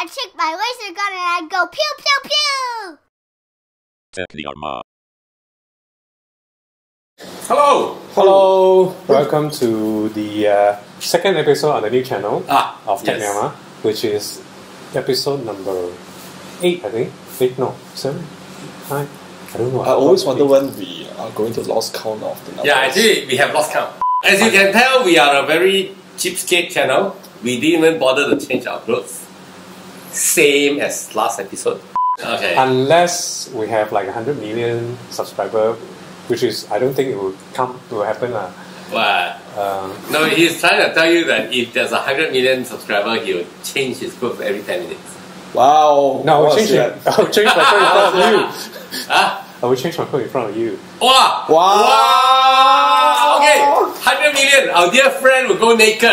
I take my laser gun and I go pew pew pew! TechNiaMa. Hello! Hello! Welcome to the second episode on the new channel of TechNiaMa, which is episode number 8, I think. 8, no, 7, 9. I don't know. I always wonder when we are going to lose count of the numbers. Yeah, actually, we have lost count. As you can tell, we are a very cheapskate channel. We didn't even bother to change our clothes. Same as last episode. Okay. Unless we have like 100 million subscribers, which is, I don't think it will happen. What? No, he's trying to tell you that if there's 100 million subscribers, he will change his clothes every 10 minutes. Wow! No, I'll change my clothes in front of you. Huh? I will change my clothes in front of you. Wow! Wow! Okay, 100 million, our dear friend will go naked.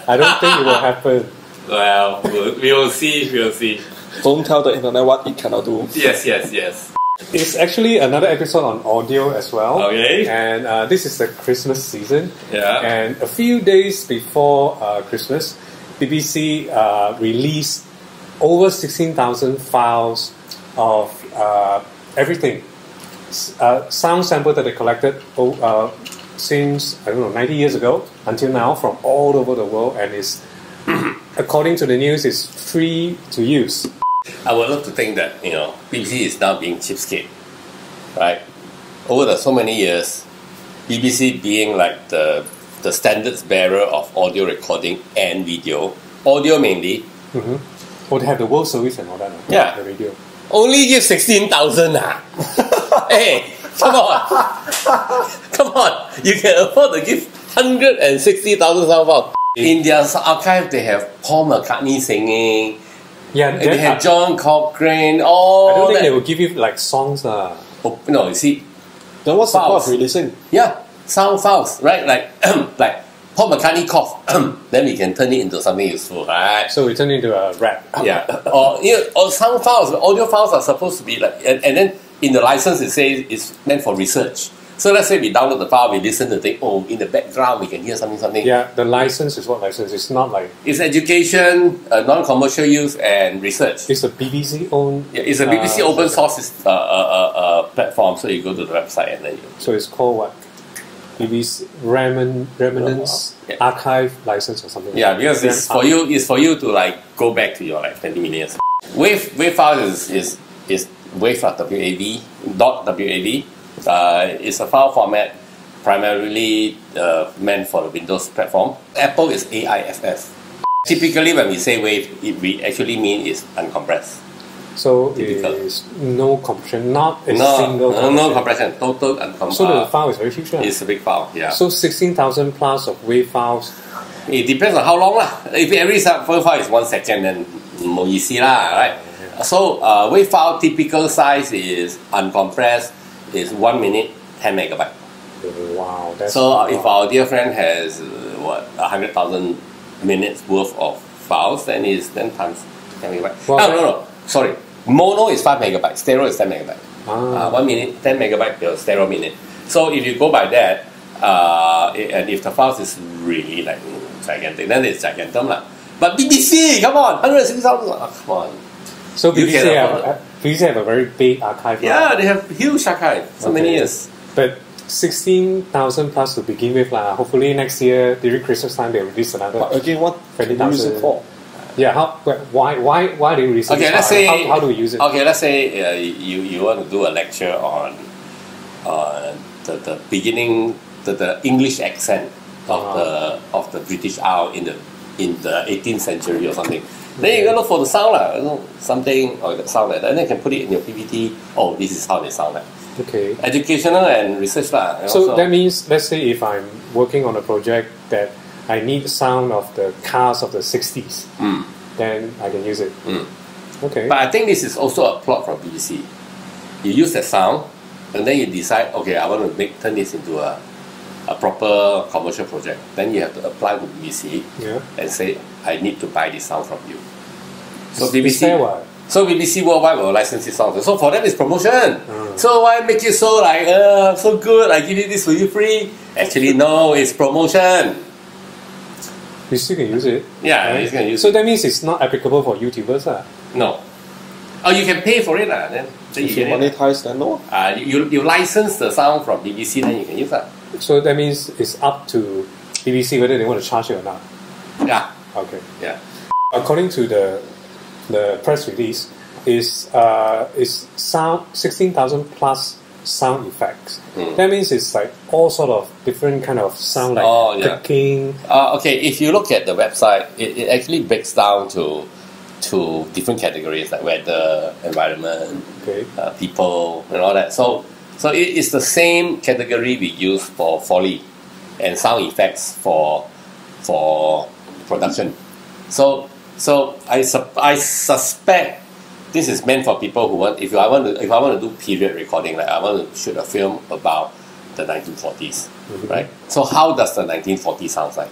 I don't think it will happen. Well, we will see, we will see. Don't tell the internet what it cannot do. Yes. It's actually another episode on audio as well. Okay. And this is the Christmas season. Yeah. And a few days before Christmas, BBC released over 16,000 files of everything. Sound sample that they collected since, I don't know, 90 years ago until now from all over the world, and is, according to the news, is free to use. I would love to think that, BBC is now being cheapskate, right? Over so many years, BBC being like the standards bearer of audio recording and video, audio mainly. Oh, they have the World Service and all that. Yeah. The radio. Only give 16,000 Hey, come on, you can afford to give 160,000 sound files. In their archive, they have Paul McCartney singing. Yeah, they have John Cochrane. All I don't think that. they will give you like songs. Oh, no, you see. Then what's the point Files. of releasing? Yeah, sound files, right? Like like Paul McCartney cough. Then we can turn it into something useful, right? So we turn into a rap. Yeah. Or sound files, audio files are supposed to be like, and then in the license it says it's meant for research. So let's say we download the file, we listen to the in the background we can hear something. Yeah, the license is what license? It's not like... It's education, non-commercial use, and research. It's a BBC owned... Yeah, it's a BBC open source platform, so you go to the website and then you... So it's called what? BBC Remnants Archive License or something. Yeah, because it's for you to like go back to your like 20 million. WAV file is WAV WAV .wav. It's a file format primarily meant for the Windows platform. Apple is AIFF. Typically, when we say WAV, we actually mean is uncompressed. So it's no compression, not a single compression. No compression, total uncompressed. So the file is very huge. It's a big file, yeah. So 16,000 plus of WAV files. It depends on how long lah. If every file is 1 second, then more easy lah, right? Yeah. So WAV file typical size is uncompressed. Is 1 minute, 10 megabyte. Wow. That's if our dear friend has 100,000 minutes worth of files, then it's 10 times 10 megabyte. Well, no. Sorry. Mono is 5 megabytes. Stereo is 10 megabyte. 1 minute, 10 megabyte per stereo minute. So if you go by that, and if the files is really like gigantic, then it's gigantum lah. But BBC, come on, 160,000. Come on. So BBC have a very big archive. Yeah, they have huge archive. So many years. But 16,000 plus to begin with. Hopefully next year, during Christmas time, they'll release another. But again, what do you use it for? Yeah, why do you release it? Okay, let's say... How do we use it? Okay, let's say you want to do a lecture on the beginning, the English accent of the British Isle in the 18th century or something. Then you gotta look for the sound something or the sound like that. And then you can put it in your PPT. Oh, this is how they sound like. Okay. Educational and research So that means, let's say if I'm working on a project that I need sound of the cars of the 60s, then I can use it. Okay. But I think this is also a plot from BBC. You use the sound, and then you decide, okay, I want to turn this into a proper commercial project. Then you have to apply to BBC and say, I need to buy this sound from you. So BBC worldwide will license this sound. So for them it's promotion. So why make it so like so good? I give you this for you free. Actually no, it's promotion. You still can use it. Yeah, you can use so it. that means it's not applicable for YouTubers. No. Oh, you can pay for it. Then If you you get it. monetize, then no. You license the sound from BBC, then you can use that. So that means it's up to BBC whether they want to charge it or not. Yeah. Okay. Yeah. According to the press release, is sound 16,000 plus sound effects. That means it's like all sort of different kind of sound, like clicking. Okay, if you look at the website, it actually breaks down to different categories like weather, environment, people, and all that. So it's the same category we use for Foley and sound effects for production. So I suspect this is meant for people who want. If I want to do period recording, like I want to shoot a film about the 1940s, right? So how does the 1940s sound like?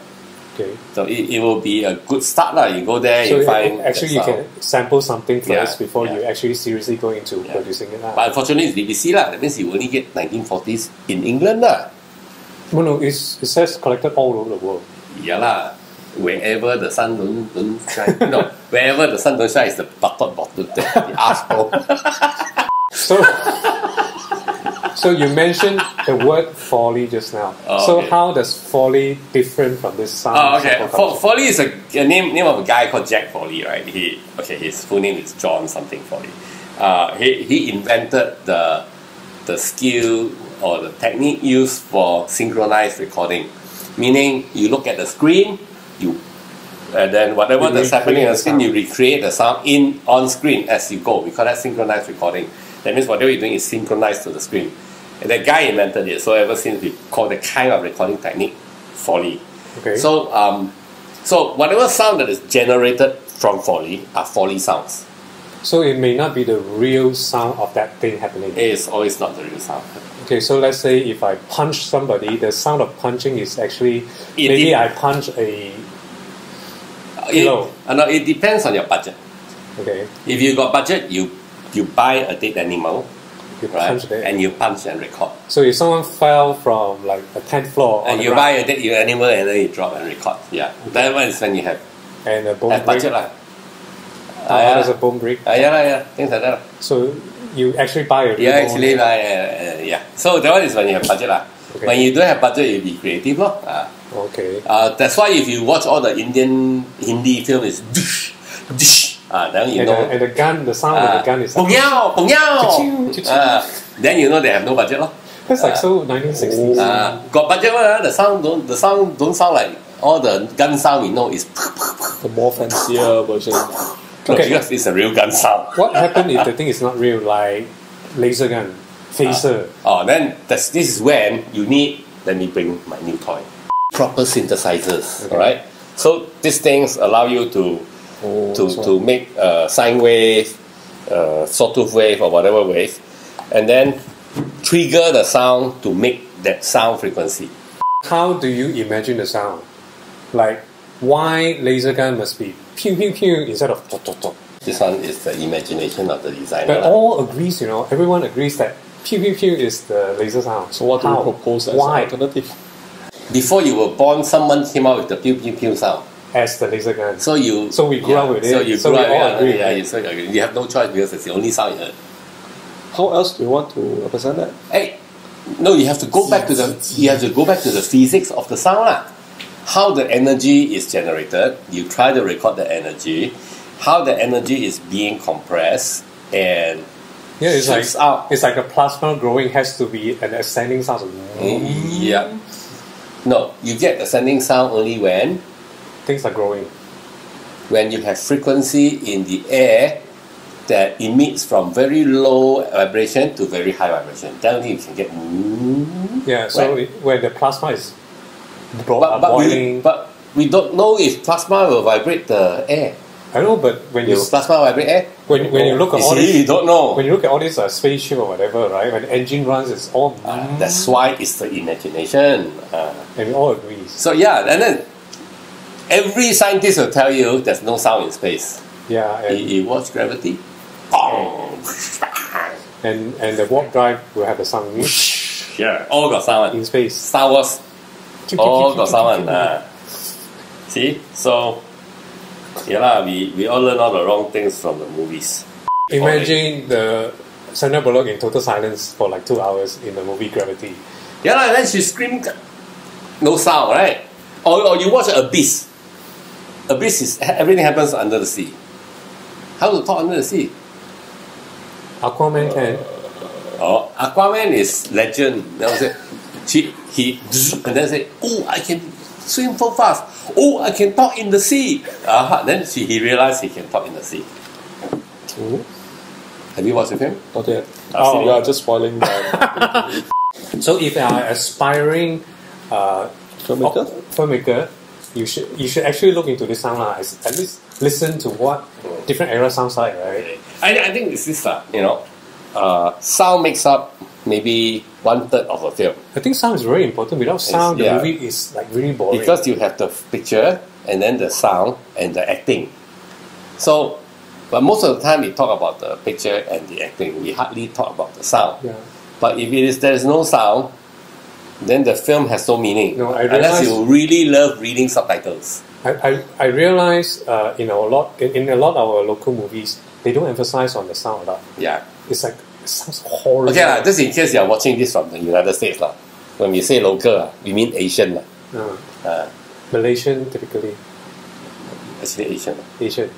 Okay. So it will be a good start lah. You go there, So you find actually you can sample something first before yeah. you actually seriously go into producing it. But unfortunately, it's BBC lah. That means you only get 1940s in England lah. No, it says collected all over the world. Yeah lah. Wherever the sun don't shine, no, wherever the sun don't shine is the bottom, the asshole. So you mentioned the word Foley just now. So how does Foley different from this sound? Oh, okay. Foley is a name of a guy called Jack Foley, right? His full name is John something Foley. He invented the skill or the technique used for synchronized recording, meaning you look at the screen, and then whatever that's happening on the screen, you recreate the sound on screen as you go. We call that synchronized recording. That means whatever you're doing is synchronized to the screen. And that guy invented it, so ever since we call the kind of recording technique Foley. Okay. So whatever sound that is generated from Foley are Foley sounds. So it may not be the real sound of that thing happening. It is always not the real sound. Okay, so let's say if I punch somebody, the sound of punching is actually I punch a pillow. No, it depends on your budget. Okay. If you got budget, you buy a dead animal, punch it. And you punch and record. So if someone fell from like a 10th floor and you buy a dead animal and then you drop and record, that one is when you have and a bone break. Budget lah. There's a bone break. Things like that. So you actually buy a real So that one is when you have budget lah. Okay. When you don't have budget, you be creative lor. Okay. That's why if you watch all the Indian Hindi film is dish, dish. Then you know. And the gun, the sound of the gun is. Bong yao, bong yao. Then you know they have no budget lor. That's like so 1960s. Got budget one. The sound don't sound like all the gun sound we know is. The more fancier version. Okay, because it's a real gun sound. What happened if the thing is not real, like laser gun, phaser? Then this is when you need. Let me bring my new toy. Proper synthesizers. Okay. All right. So these things allow you to make sine wave, sawtooth wave, or whatever wave, and then trigger the sound to make that sound frequency. How do you imagine the sound? Like, why laser gun must be pew pew pew instead of tot tot tot? This one is the imagination of the designer. But all agrees, everyone agrees that pew pew pew is the laser sound. So what do you propose as an alternative? Before you were born, someone came out with the pew pew pew sound. As the laser gun. So we grew up with it. So we all agree. You have no choice because it's the only sound you heard. How else do you want to represent that? No, you have to go back to the physics of the sound lah. How the energy is generated. You try to record the energy. How the energy is being compressed and shoots out. It's like a plasma growing has to be an ascending sound. Yeah. No, you get ascending sound only when things are growing. When you have frequency in the air that emits from very low vibration to very high vibration, then only you can get. Yeah, so when the plasma is boiling. But we don't know if plasma will vibrate the air. I know, but when you plasma vibrate air. When you look at all this, you don't know. When you look at all this spaceship or whatever, right? When the engine runs, it's all. That's why it's the imagination. And we all agree. So and then every scientist will tell you there's no sound in space. Yeah. You watch Gravity. And the warp drive will have the sound. Yeah, all got sound in space. Star Wars. All got sound. See? So, yeah lah, we all learn all the wrong things from the movies. Imagine the Sandra Bullock in total silence for like 2 hours in the movie Gravity. Yeah lah, then she screamed, no sound, right? Or you watch Abyss. Abyss is everything happens under the sea. How to talk under the sea? Aquaman can. Oh, Aquaman is legend. That was it. He and then say, oh, I can swim so fast. Oh, I can talk in the sea. Then he realized he can talk in the sea. Have you watched the film? Not yet. Oh. You are just spoiling the So if you are aspiring filmmaker. you should actually look into this sound lah. At least listen to what different era sounds like, right? I think it's this sound makes up maybe 1/3 of a film. I think sound is very important. Without sound, the movie is like really boring. Because you have the picture and then the sound and the acting. So, but most of the time we talk about the picture and the acting. We hardly talk about the sound. Yeah. But if there is no sound, then the film has no meaning. No, unless you really love reading subtitles. I realize in a lot of our local movies, they don't emphasize on the sound a lot. Yeah. It's like, it sounds horrible. Okay, just in case you are watching this from the United States, when we say local, we mean Asian. Malaysian typically. Actually Asian. Asian.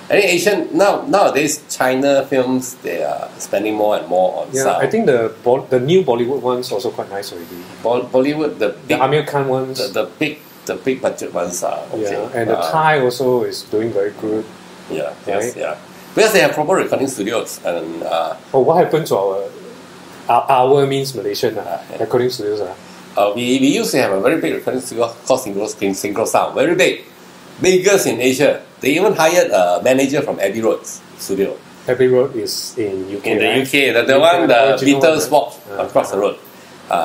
I think Asian nowadays China films, they are spending more and more on sound. I think the new Bollywood ones also quite nice already. Bollywood, the Amir Khan ones, the big budget ones are okay. Yeah, and the Thai also is doing very good. Yeah, right? yes, yeah. Because they have proper recording studios and. What happened to our means Malaysian recording studios? We used to have a very big recording studio called Synchro Sound, very big, biggest in Asia. They even hired a manager from Abbey Road's studio. Abbey Road is in UK. In the right? UK, the one the Beatles walked across the road.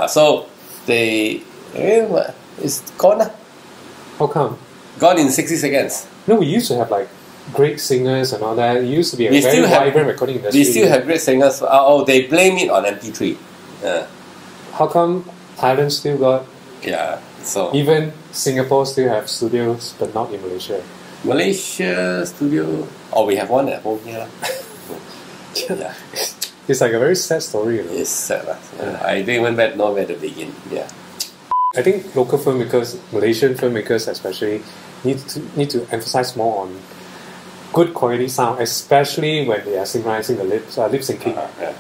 So it's gone. How come? Gone in 60 seconds. No, we used to have like great singers and all that. It used to be a We very still have- vibrant recording industry. We still have great singers. They blame it on MP3. How come Thailand still got? Yeah. So Even Singapore still have studios, but not in Malaysia. Malaysia studio. Oh, we have one at home here. Yeah, It's like a very sad story. You know? it's sad. I didn't even know where to begin. Yeah. I think local filmmakers, Malaysian filmmakers especially, need to emphasize more on good quality sound, especially when they are synchronizing the lip syncing. Yeah.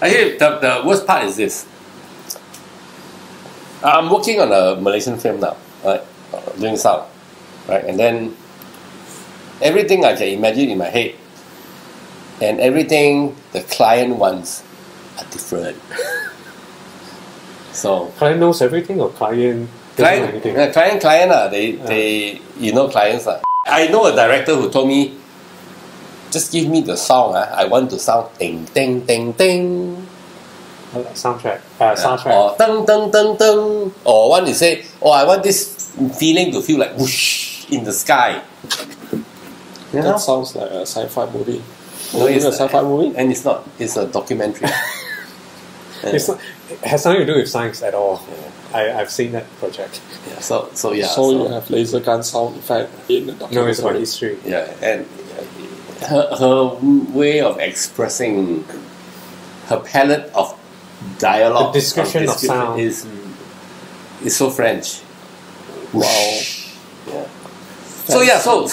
Actually, the worst part is this. I'm working on a Malaysian film now, right? Doing sound, right? And then everything I can imagine in my head and everything the client wants are different. So Client knows everything, or client doesn't know anything? they you know clients. I know a director who told me, just give me the song. I want to sound ding ding ding ding. Soundtrack. Or dun dun dun dun. Or one is say, I want this feeling to feel like whoosh in the sky. You know? That sounds like a sci-fi movie. No, it's a sci-fi movie? And it's not. It's a documentary. It's not, it has nothing to do with science at all. I've seen that project. Yeah, so you have laser gun sound effect in the documentary. No, it's about history. Yeah, and her way of expressing her palette of dialogue, The description of sound is so French. Wow. Yeah. So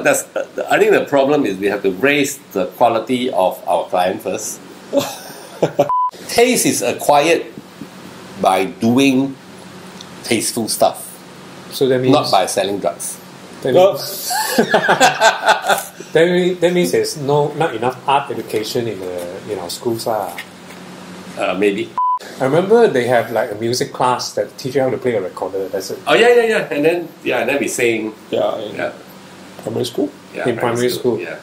that's. I think the problem is we have to raise the quality of our client first. Taste is acquired by doing tasteful stuff, So that means not by selling drugs. that means there's not enough art education in our schools. Maybe. I remember they have like a music class that teach you how to play a recorder. That's it. Oh yeah. And then we sing. In primary school? Yeah, In primary school. Yeah.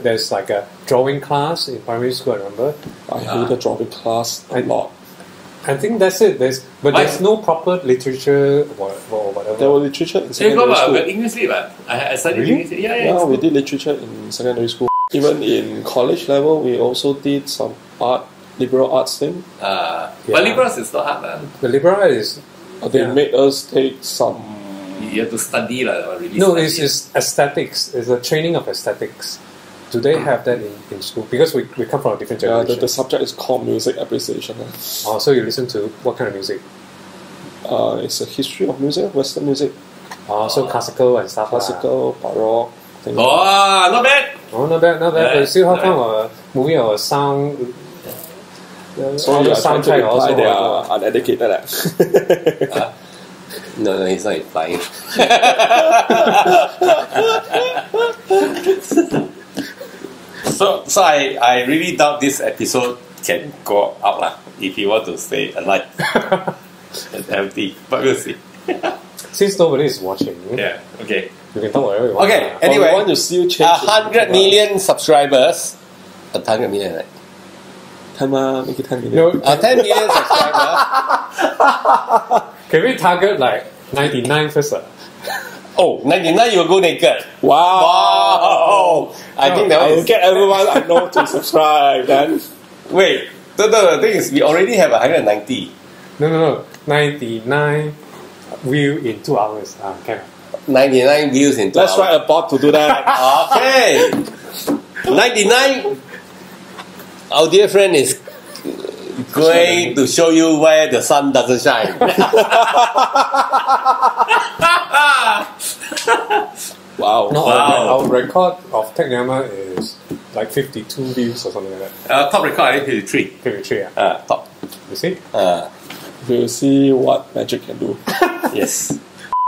There's like a drawing class in primary school. I remember. I hated drawing class a lot. I think that's it. There's no proper literature or whatever. There was literature in secondary school. English lit, I studied Really? English. Yeah. Yeah, we did literature in secondary school. Even in college level, we also did some liberal arts thing. But liberals is not hard. The liberal is They made us take some You have to study really. No, study. it's aesthetics. It's a training of aesthetics. Do they have that in school? Because we come from a different Yeah, generation. the subject is called music appreciation. Oh, so you listen to what kind of music? It's a history of music, Western music, Oh, so classical and stuff. classical, baroque. Things like Oh, not bad. Oh, not bad, not bad. Yeah, But still, how right. come a movie or a sound? so all you the are trying to soundtrack imply also. they are uneducated. No, he's not implying. So I really doubt this episode can go out lah. If you want to stay alive, it's empty. But we'll see. Since nobody is watching, Yeah. Okay. you can talk whatever you want. Okay. But we Anyway, want to see you change 100 million subscribers. 100 million, right? make it 10 million. No, 10 million subscribers. can we target like 99 first? Oh, 99 you will go naked. Wow. Wow. I think that I one will is... get everyone I know to subscribe then. Wait. The thing is, we already have 190. No. 99 view in 2 hours. Can 99 views in 2 Let's hours. write a bot to do that. Okay. 99. Our dear friend is going to show you where the sun doesn't shine. Wow. No, Wow. our record of TechNiaMa is like 52 views or something like that. Top record, I think 53. 53, Top. you see? We'll see what magic can do. Yes.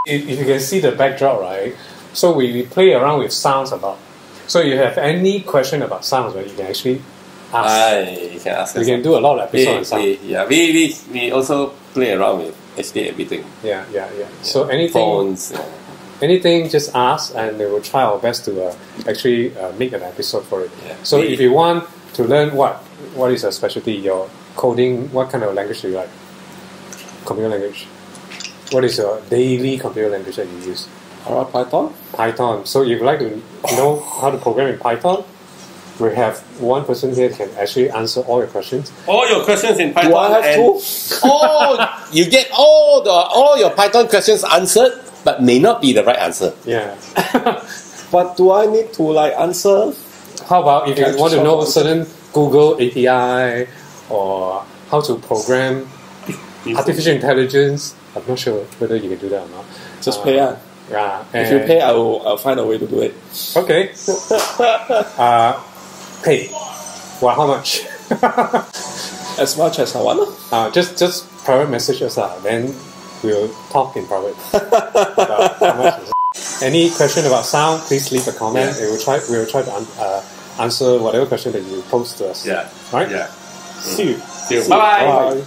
If you can see the backdrop, right? So we play around with sounds about. So you have any question about sounds, right? You can actually ask. You can ask We us. can do a lot of episodes on sound. We also play around with HD everything. Yeah. So anything, Phones. anything, just ask, and we will try our best to actually make an episode for it. Yeah. So if you want to learn what is your specialty, your coding, what kind of language do you like? Computer language. What is your daily computer language that you use? Alright, Python? Python. So if you'd like to know how to program in Python, we have one person here can actually answer all your questions. All your questions in Python. Do I have and you get all your Python questions answered, but may not be the right answer. Yeah. But do I need to answer? How about if you Can I want to just know answer? certain Google API or how to program artificial intelligence? I'm not sure whether you can do that or not. Just pay. Yeah. If you pay, I'll find a way to do it. Okay. Pay. Well, how much? As much as I want. Just private message us, then we'll talk in private. About how much is it. Any question about sound, please leave a comment. Yeah. We will try to answer whatever question that you post to us. Yeah. Right? Yeah. See you. See you. Bye-bye. Bye.